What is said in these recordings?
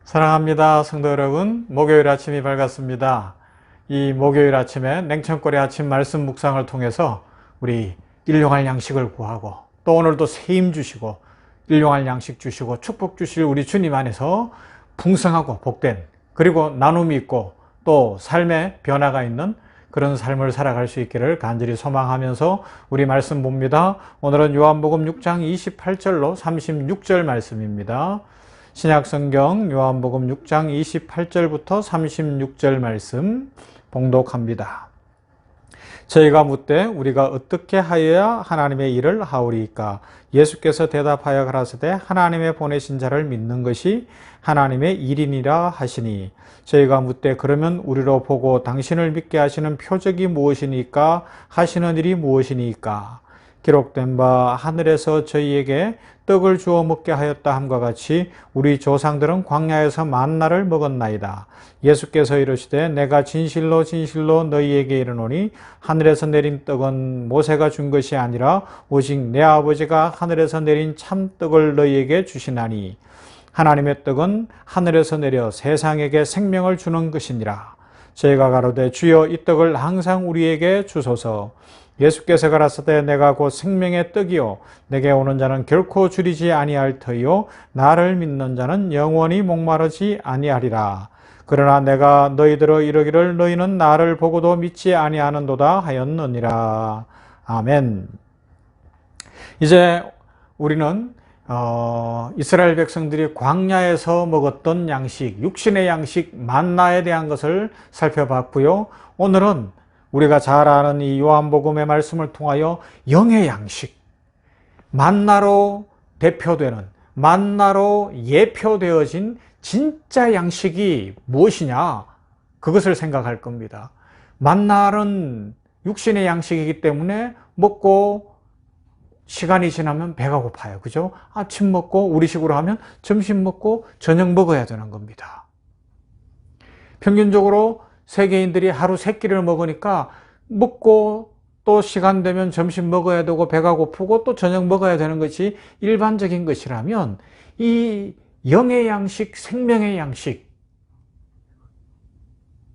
사랑합니다. 성도 여러분, 목요일 아침이 밝았습니다. 이 목요일 아침에 냉천골의 아침 말씀 묵상을 통해서 우리 일용할 양식을 구하고 또 오늘도 새 힘 주시고 일용할 양식 주시고 축복 주실 우리 주님 안에서 풍성하고 복된 그리고 나눔이 있고 또 삶의 변화가 있는 그런 삶을 살아갈 수 있기를 간절히 소망하면서 우리 말씀 봅니다. 오늘은 요한복음 6장 28절로 36절 말씀입니다. 신약성경 요한복음 6장 28절부터 36절 말씀 봉독합니다. 저희가 묻되 우리가 어떻게 하여야 하나님의 일을 하오리이까? 예수께서 대답하여 가라사대 하나님의 보내신 자를 믿는 것이 하나님의 일이니라 하시니, 저희가 묻되 그러면 우리로 보고 당신을 믿게 하시는 표적이 무엇이니까? 하시는 일이 무엇이니까? 기록된 바 하늘에서 저희에게 떡을 주어 먹게 하였다 함과 같이 우리 조상들은 광야에서 만나를 먹었나이다. 예수께서 이르시되 내가 진실로 진실로 너희에게 이르노니 하늘에서 내린 떡은 모세가 준 것이 아니라 오직 내 아버지가 하늘에서 내린 참떡을 너희에게 주시나니, 하나님의 떡은 하늘에서 내려 세상에게 생명을 주는 것이니라. 저희가 가로되 주여 이 떡을 항상 우리에게 주소서. 예수께서 가라사대 내가 곧 생명의 떡이요 내게 오는 자는 결코 줄이지 아니할 터이요 나를 믿는 자는 영원히 목마르지 아니하리라. 그러나 내가 너희들어 이르기를 너희는 나를 보고도 믿지 아니하는도다 하였느니라. 아멘. 이제 우리는 이스라엘 백성들이 광야에서 먹었던 양식, 육신의 양식 만나에 대한 것을 살펴봤고요. 오늘은 우리가 잘 아는 이 요한복음의 말씀을 통하여 영의 양식, 만나로 대표되는, 만나로 예표되어진 진짜 양식이 무엇이냐, 그것을 생각할 겁니다. 만나는 육신의 양식이기 때문에 먹고 시간이 지나면 배가 고파요. 그죠? 아침 먹고 우리식으로 하면 점심 먹고 저녁 먹어야 되는 겁니다. 평균적으로 세계인들이 하루 3끼를 먹으니까 먹고 또 시간 되면 점심 먹어야 되고 배가 고프고 또 저녁 먹어야 되는 것이 일반적인 것이라면, 이 영의 양식, 생명의 양식,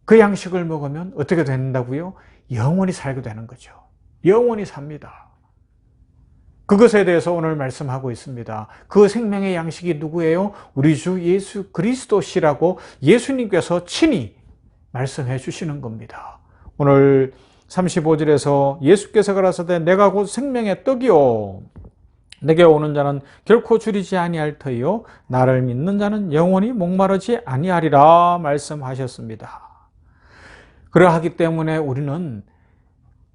그 양식을 먹으면 어떻게 된다고요? 영원히 살게 되는 거죠. 영원히 삽니다. 그것에 대해서 오늘 말씀하고 있습니다. 그 생명의 양식이 누구예요? 우리 주 예수 그리스도시라고 예수님께서 친히 말씀해 주시는 겁니다. 오늘 35절에서 예수께서 가라사대 내가 곧 생명의 떡이요 내게 오는 자는 결코 줄이지 아니할 터이요 나를 믿는 자는 영원히 목마르지 아니하리라 말씀하셨습니다. 그러하기 때문에 우리는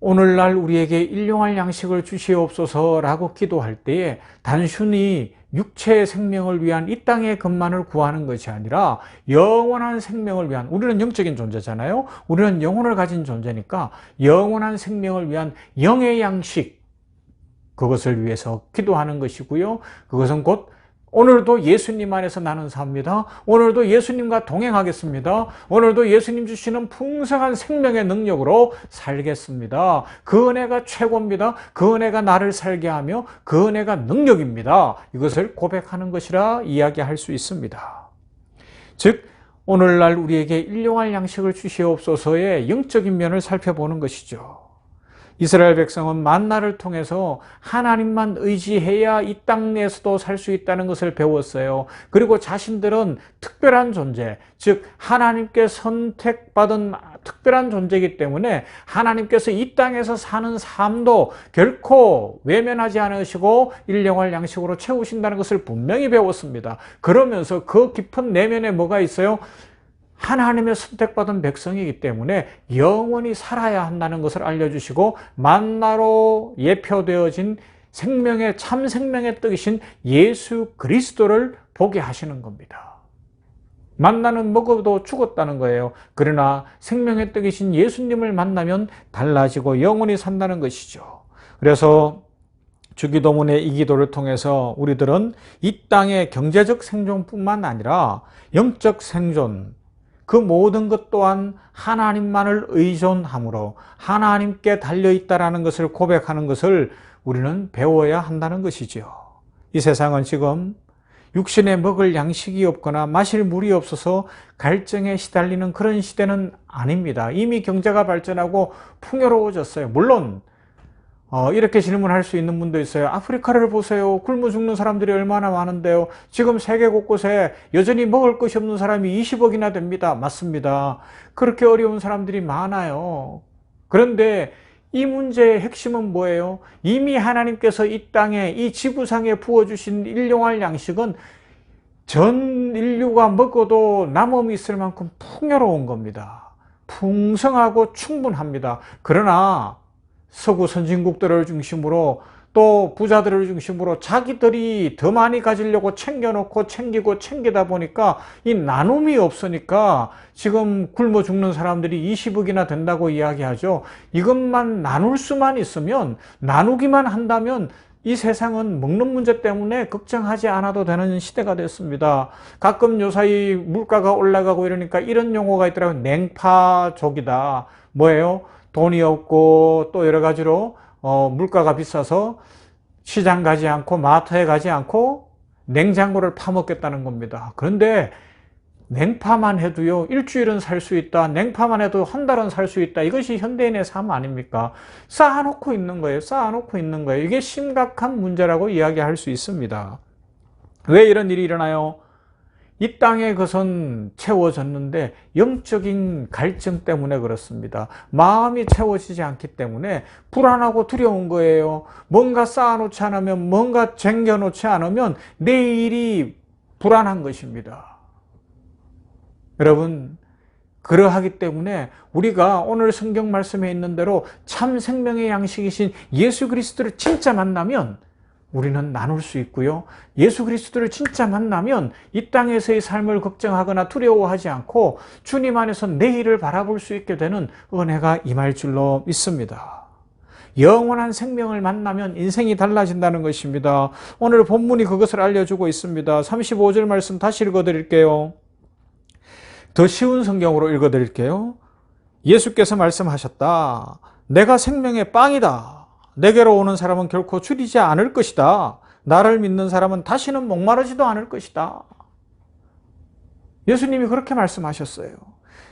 오늘날 우리에게 일용할 양식을 주시옵소서라고 기도할 때에 단순히 육체의 생명을 위한 이 땅의 것만을 구하는 것이 아니라 영원한 생명을 위한, 우리는 영적인 존재잖아요. 우리는 영혼을 가진 존재니까 영원한 생명을 위한 영의 양식, 그것을 위해서 기도하는 것이고요. 그것은 곧 오늘도 예수님 안에서 나는 삽니다. 오늘도 예수님과 동행하겠습니다. 오늘도 예수님 주시는 풍성한 생명의 능력으로 살겠습니다. 그 은혜가 최고입니다. 그 은혜가 나를 살게 하며 그 은혜가 능력입니다. 이것을 고백하는 것이라 이야기할 수 있습니다. 즉 오늘날 우리에게 일용할 양식을 주시옵소서의 영적인 면을 살펴보는 것이죠. 이스라엘 백성은 만나를 통해서 하나님만 의지해야 이 땅 내에서도 살 수 있다는 것을 배웠어요. 그리고 자신들은 특별한 존재, 즉 하나님께 선택받은 특별한 존재이기 때문에 하나님께서 이 땅에서 사는 삶도 결코 외면하지 않으시고 일용할 양식으로 채우신다는 것을 분명히 배웠습니다. 그러면서 그 깊은 내면에 뭐가 있어요? 하나님의 선택받은 백성이기 때문에 영원히 살아야 한다는 것을 알려주시고, 만나로 예표되어진 생명의 참 생명의 떡이신 예수 그리스도를 보게 하시는 겁니다. 만나는 먹어도 죽었다는 거예요. 그러나 생명의 떡이신 예수님을 만나면 달라지고 영원히 산다는 것이죠. 그래서 주기도문의 이 기도를 통해서 우리들은 이 땅의 경제적 생존뿐만 아니라 영적 생존, 그 모든 것 또한 하나님만을 의존함으로 하나님께 달려있다라는 것을 고백하는 것을 우리는 배워야 한다는 것이죠. 이 세상은 지금 육신에 먹을 양식이 없거나 마실 물이 없어서 갈증에 시달리는 그런 시대는 아닙니다. 이미 경제가 발전하고 풍요로워졌어요. 물론 이렇게 질문할 수 있는 분도 있어요. 아프리카를 보세요. 굶어 죽는 사람들이 얼마나 많은데요. 지금 세계 곳곳에 여전히 먹을 것이 없는 사람이 20억이나 됩니다. 맞습니다. 그렇게 어려운 사람들이 많아요. 그런데 이 문제의 핵심은 뭐예요? 이미 하나님께서 이 땅에, 이 지구상에 부어주신 일용할 양식은 전 인류가 먹어도 남음이 있을 만큼 풍요로운 겁니다. 풍성하고 충분합니다. 그러나 서구 선진국들을 중심으로 또 부자들을 중심으로 자기들이 더 많이 가지려고 챙겨놓고 챙기다 보니까 이 나눔이 없으니까 지금 굶어 죽는 사람들이 20억이나 된다고 이야기하죠. 이것만 나눌 수만 있으면, 나누기만 한다면 이 세상은 먹는 문제 때문에 걱정하지 않아도 되는 시대가 됐습니다. 가끔 요사이 물가가 올라가고 이러니까 이런 용어가 있더라고요. 냉파족이다. 뭐예요? 돈이 없고 또 여러 가지로 물가가 비싸서 시장 가지 않고 마트에 가지 않고 냉장고를 파먹겠다는 겁니다. 그런데 냉파만 해도요, 일주일은 살 수 있다. 냉파만 해도 한 달은 살 수 있다. 이것이 현대인의 삶 아닙니까? 쌓아놓고 있는 거예요. 쌓아놓고 있는 거예요. 이게 심각한 문제라고 이야기할 수 있습니다. 왜 이런 일이 일어나요? 이 땅의 것은 채워졌는데 영적인 갈증 때문에 그렇습니다. 마음이 채워지지 않기 때문에 불안하고 두려운 거예요. 뭔가 쌓아놓지 않으면, 뭔가 쟁여놓지 않으면 내일이 불안한 것입니다. 여러분, 그러하기 때문에 우리가 오늘 성경 말씀에 있는 대로 참 생명의 양식이신 예수 그리스도를 진짜 만나면 우리는 나눌 수 있고요. 예수 그리스도를 진짜 만나면 이 땅에서의 삶을 걱정하거나 두려워하지 않고 주님 안에서 내일을 바라볼 수 있게 되는 은혜가 임할 줄로 믿습니다. 영원한 생명을 만나면 인생이 달라진다는 것입니다. 오늘 본문이 그것을 알려주고 있습니다. 35절 말씀 다시 읽어드릴게요. 더 쉬운 성경으로 읽어드릴게요. 예수께서 말씀하셨다. 내가 생명의 빵이다. 내게로 오는 사람은 결코 줄이지 않을 것이다. 나를 믿는 사람은 다시는 목마르지도 않을 것이다. 예수님이 그렇게 말씀하셨어요.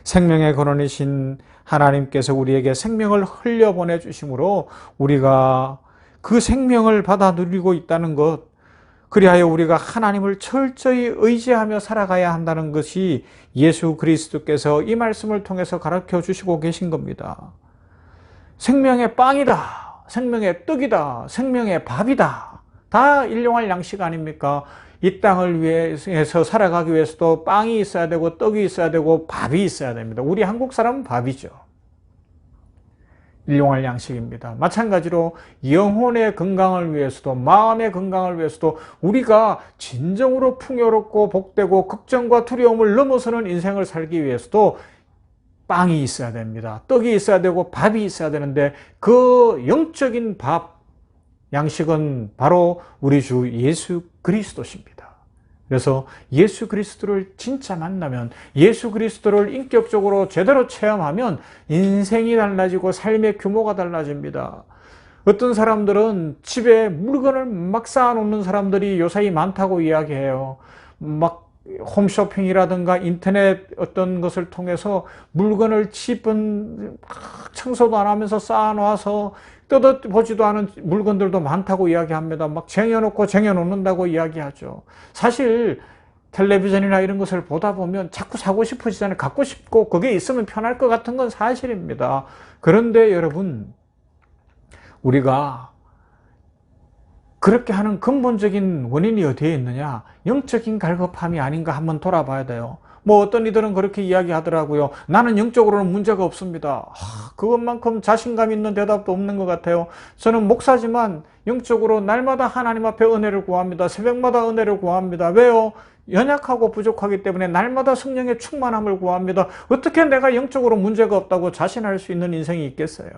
생명의 근원이신 하나님께서 우리에게 생명을 흘려보내 주심으로 우리가 그 생명을 받아 누리고 있다는 것, 그리하여 우리가 하나님을 철저히 의지하며 살아가야 한다는 것이 예수 그리스도께서 이 말씀을 통해서 가르쳐 주시고 계신 겁니다. 생명의 빵이다. 생명의 떡이다. 생명의 밥이다. 다 일용할 양식 아닙니까? 이 땅을 위해서 살아가기 위해서도 빵이 있어야 되고 떡이 있어야 되고 밥이 있어야 됩니다. 우리 한국 사람은 밥이죠. 일용할 양식입니다. 마찬가지로 영혼의 건강을 위해서도 마음의 건강을 위해서도 우리가 진정으로 풍요롭고 복되고 걱정과 두려움을 넘어서는 인생을 살기 위해서도 빵이 있어야 됩니다. 떡이 있어야 되고 밥이 있어야 되는데 그 영적인 밥, 양식은 바로 우리 주 예수 그리스도십니다. 그래서 예수 그리스도를 진짜 만나면, 예수 그리스도를 인격적으로 제대로 체험하면 인생이 달라지고 삶의 규모가 달라집니다. 어떤 사람들은 집에 물건을 막 쌓아놓는 사람들이 요사이 많다고 이야기해요. 막 홈쇼핑이라든가 인터넷 어떤 것을 통해서 물건을 집은 청소도 안 하면서 쌓아놓아서 뜯어보지도 않은 물건들도 많다고 이야기합니다. 막 쟁여놓는다고 이야기하죠. 사실 텔레비전이나 이런 것을 보다 보면 자꾸 사고 싶어지잖아요. 갖고 싶고 그게 있으면 편할 것 같은 건 사실입니다. 그런데 여러분, 우리가 그렇게 하는 근본적인 원인이 어디에 있느냐? 영적인 갈급함이 아닌가 한번 돌아봐야 돼요. 뭐 어떤 이들은 그렇게 이야기하더라고요. 나는 영적으로는 문제가 없습니다. 그것만큼 자신감 있는 대답도 없는 것 같아요. 저는 목사지만 영적으로 날마다 하나님 앞에 은혜를 구합니다. 새벽마다 은혜를 구합니다. 왜요? 연약하고 부족하기 때문에 날마다 성령의 충만함을 구합니다. 어떻게 내가 영적으로 문제가 없다고 자신할 수 있는 인생이 있겠어요?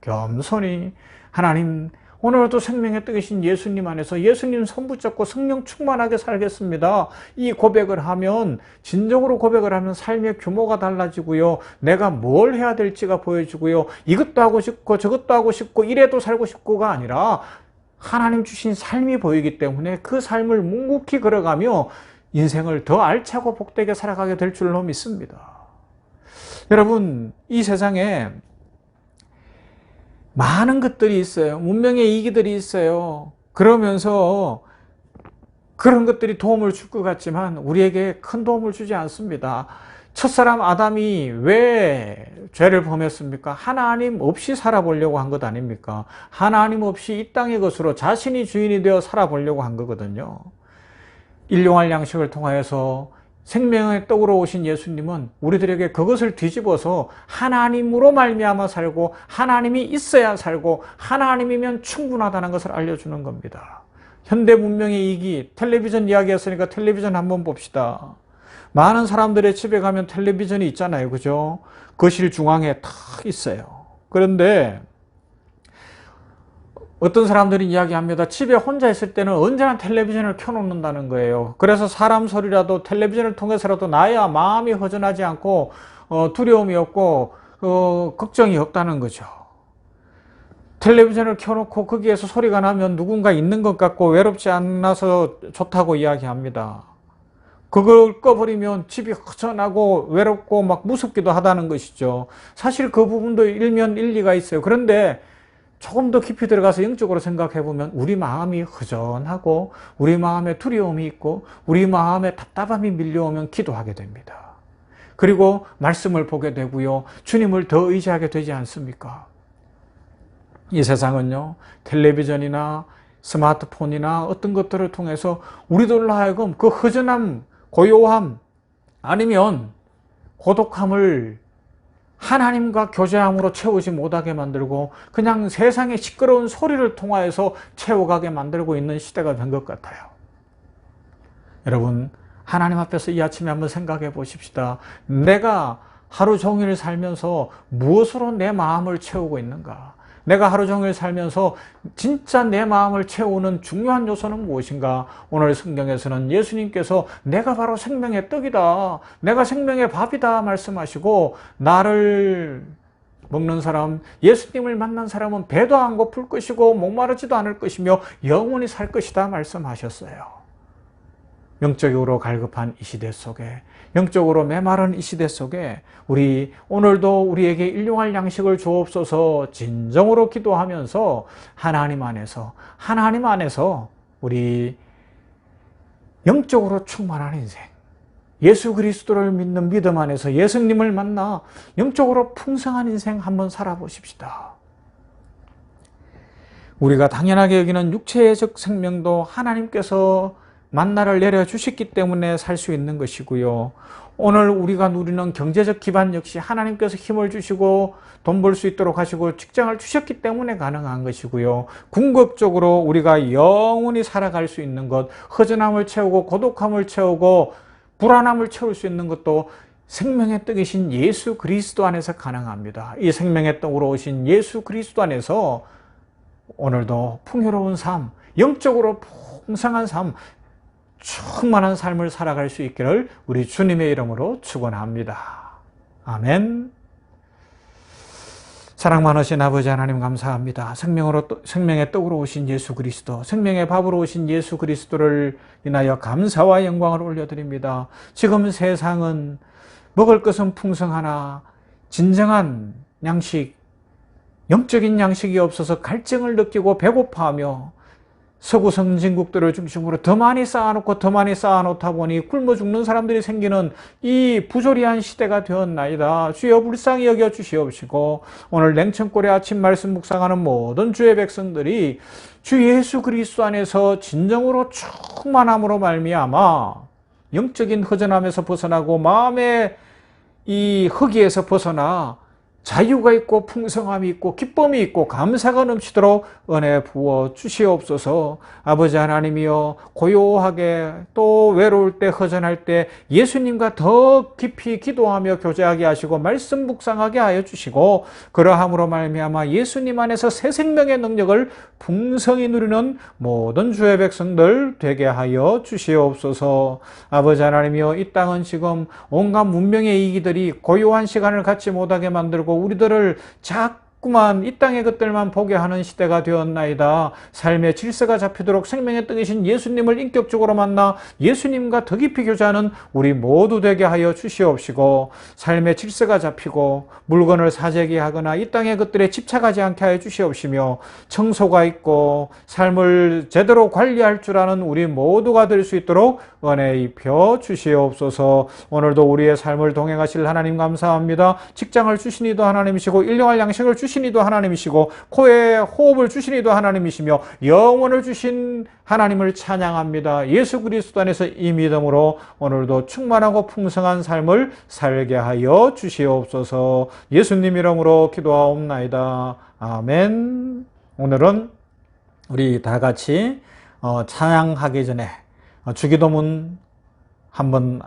겸손히 하나님, 오늘도 생명의 떡이신 예수님 안에서 예수님 손 붙잡고 성령 충만하게 살겠습니다. 이 고백을 하면, 진정으로 고백을 하면 삶의 규모가 달라지고요. 내가 뭘 해야 될지가 보여지고요. 이것도 하고 싶고 저것도 하고 싶고 이래도 살고 싶고가 아니라 하나님 주신 삶이 보이기 때문에 그 삶을 묵묵히 걸어가며 인생을 더 알차고 복되게 살아가게 될 줄로 믿습니다. 여러분, 이 세상에 많은 것들이 있어요. 문명의 이기들이 있어요. 그러면서 그런 것들이 도움을 줄 것 같지만 우리에게 큰 도움을 주지 않습니다. 첫사람 아담이 왜 죄를 범했습니까? 하나님 없이 살아보려고 한 것 아닙니까? 하나님 없이 이 땅의 것으로 자신이 주인이 되어 살아보려고 한 거거든요. 일용할 양식을 통하여서 생명의 떡으로 오신 예수님은 우리들에게 그것을 뒤집어서 하나님으로 말미암아 살고 하나님이 있어야 살고 하나님이면 충분하다는 것을 알려주는 겁니다. 현대 문명의 이기, 텔레비전 이야기했으니까 텔레비전 한번 봅시다. 많은 사람들의 집에 가면 텔레비전이 있잖아요. 그죠? 거실 중앙에 탁 있어요. 그런데 어떤 사람들이 이야기합니다. 집에 혼자 있을 때는 언제나 텔레비전을 켜놓는다는 거예요. 그래서 사람 소리라도 텔레비전을 통해서라도 나야 마음이 허전하지 않고 두려움이 없고 걱정이 없다는 거죠. 텔레비전을 켜놓고 거기에서 소리가 나면 누군가 있는 것 같고 외롭지 않아서 좋다고 이야기합니다. 그걸 꺼버리면 집이 허전하고 외롭고 막 무섭기도 하다는 것이죠. 사실 그 부분도 일면 일리가 있어요. 그런데 조금 더 깊이 들어가서 영적으로 생각해 보면 우리 마음이 허전하고 우리 마음에 두려움이 있고 우리 마음에 답답함이 밀려오면 기도하게 됩니다. 그리고 말씀을 보게 되고요. 주님을 더 의지하게 되지 않습니까? 이 세상은요, 텔레비전이나 스마트폰이나 어떤 것들을 통해서 우리들로 하여금 그 허전함, 고요함 아니면 고독함을 하나님과 교제함으로 채우지 못하게 만들고 그냥 세상의 시끄러운 소리를 통하여서 채워가게 만들고 있는 시대가 된 것 같아요. 여러분, 하나님 앞에서 이 아침에 한번 생각해 보십시다. 내가 하루 종일 살면서 무엇으로 내 마음을 채우고 있는가? 내가 하루 종일 살면서 진짜 내 마음을 채우는 중요한 요소는 무엇인가? 오늘 성경에서는 예수님께서 내가 바로 생명의 떡이다. 내가 생명의 밥이다 말씀하시고 나를 먹는 사람, 예수님을 만난 사람은 배도 안 고플 것이고 목마르지도 않을 것이며 영원히 살 것이다 말씀하셨어요. 영적으로 갈급한 이 시대 속에, 영적으로 메마른 이 시대 속에 우리 오늘도 우리에게 일용할 양식을 주옵소서 진정으로 기도하면서 하나님 안에서 우리 영적으로 충만한 인생, 예수 그리스도를 믿는 믿음 안에서 예수님을 만나 영적으로 풍성한 인생 한번 살아보십시다. 우리가 당연하게 여기는 육체적 생명도 하나님께서 만나를 내려주셨기 때문에 살 수 있는 것이고요. 오늘 우리가 누리는 경제적 기반 역시 하나님께서 힘을 주시고 돈 벌 수 있도록 하시고 직장을 주셨기 때문에 가능한 것이고요. 궁극적으로 우리가 영원히 살아갈 수 있는 것, 허전함을 채우고 고독함을 채우고 불안함을 채울 수 있는 것도 생명의 떡이신 예수 그리스도 안에서 가능합니다. 이 생명의 떡으로 오신 예수 그리스도 안에서 오늘도 풍요로운 삶, 영적으로 풍성한 삶, 충만한 삶을 살아갈 수 있기를 우리 주님의 이름으로 축원합니다. 아멘. 사랑 많으신 아버지 하나님 감사합니다. 생명의 떡으로 오신 예수 그리스도, 생명의 밥으로 오신 예수 그리스도를 인하여 감사와 영광을 올려드립니다. 지금 세상은 먹을 것은 풍성하나 진정한 양식, 영적인 양식이 없어서 갈증을 느끼고 배고파하며 서구 선진국들을 중심으로 더 많이 쌓아놓다 보니 굶어 죽는 사람들이 생기는 이 부조리한 시대가 되었나이다. 주여 불쌍히 여겨 주시옵시고 오늘 냉천골의 아침 말씀 묵상하는 모든 주의 백성들이 주 예수 그리스도 안에서 진정으로 충만함으로 말미암아 영적인 허전함에서 벗어나고 마음의 이 허기에서 벗어나 자유가 있고 풍성함이 있고 기쁨이 있고 감사가 넘치도록 은혜 부어 주시옵소서. 아버지 하나님이여, 고요하게 또 외로울 때 허전할 때 예수님과 더 깊이 기도하며 교제하게 하시고 말씀 묵상하게 하여 주시고 그러함으로 말미암아 예수님 안에서 새 생명의 능력을 풍성히 누리는 모든 주의 백성들 되게 하여 주시옵소서. 아버지 하나님이여, 이 땅은 지금 온갖 문명의 이기들이 고요한 시간을 갖지 못하게 만들고 우리들을 자꾸 자꾸만 이 땅의 것들만 보게 하는 시대가 되었나이다. 삶의 질서가 잡히도록 생명의 떡이신 예수님을 인격적으로 만나 예수님과 더 깊이 교제하는 우리 모두 되게 하여 주시옵시고, 삶의 질서가 잡히고 물건을 사재기하거나 이 땅의 것들에 집착하지 않게 하여 주시옵시며, 청소가 있고 삶을 제대로 관리할 줄 아는 우리 모두가 될 수 있도록 은혜 입혀 주시옵소서. 오늘도 우리의 삶을 동행하실 하나님 감사합니다. 직장을 주신 이도 하나님이시고, 일용할 양식을 주신 이도 하나님이시고, 코에 호흡을 주신 이도 하나님이시며, 영원을 주신 하나님을 찬양합니다. 예수 그리스도 안에서 이 믿음으로 오늘도 충만하고 풍성한 삶을 살게 하여 주시옵소서. 예수님 이름으로 기도하옵나이다. 아멘. 오늘은 우리 다 같이 찬양하기 전에 주기도문 한번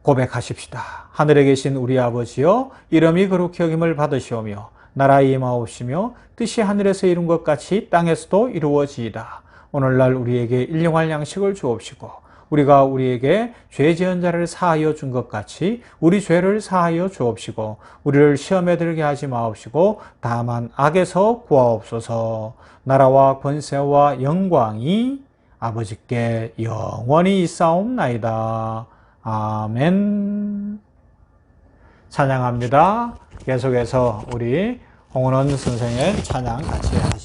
고백하십시다. 하늘에 계신 우리 아버지여, 이름이 거룩히 여김을 받으시오며 나라의 임하옵시며 뜻이 하늘에서 이룬 것 같이 땅에서도 이루어지이다. 오늘날 우리에게 일용할 양식을 주옵시고, 우리가 우리에게 죄 지은 자를 사하여 준 것 같이 우리 죄를 사하여 주옵시고, 우리를 시험에 들게 하지 마옵시고 다만 악에서 구하옵소서. 나라와 권세와 영광이 아버지께 영원히 있사옵나이다. 아멘. 찬양합니다. 계속해서 우리 홍은원 선생의 찬양 같이 하시죠.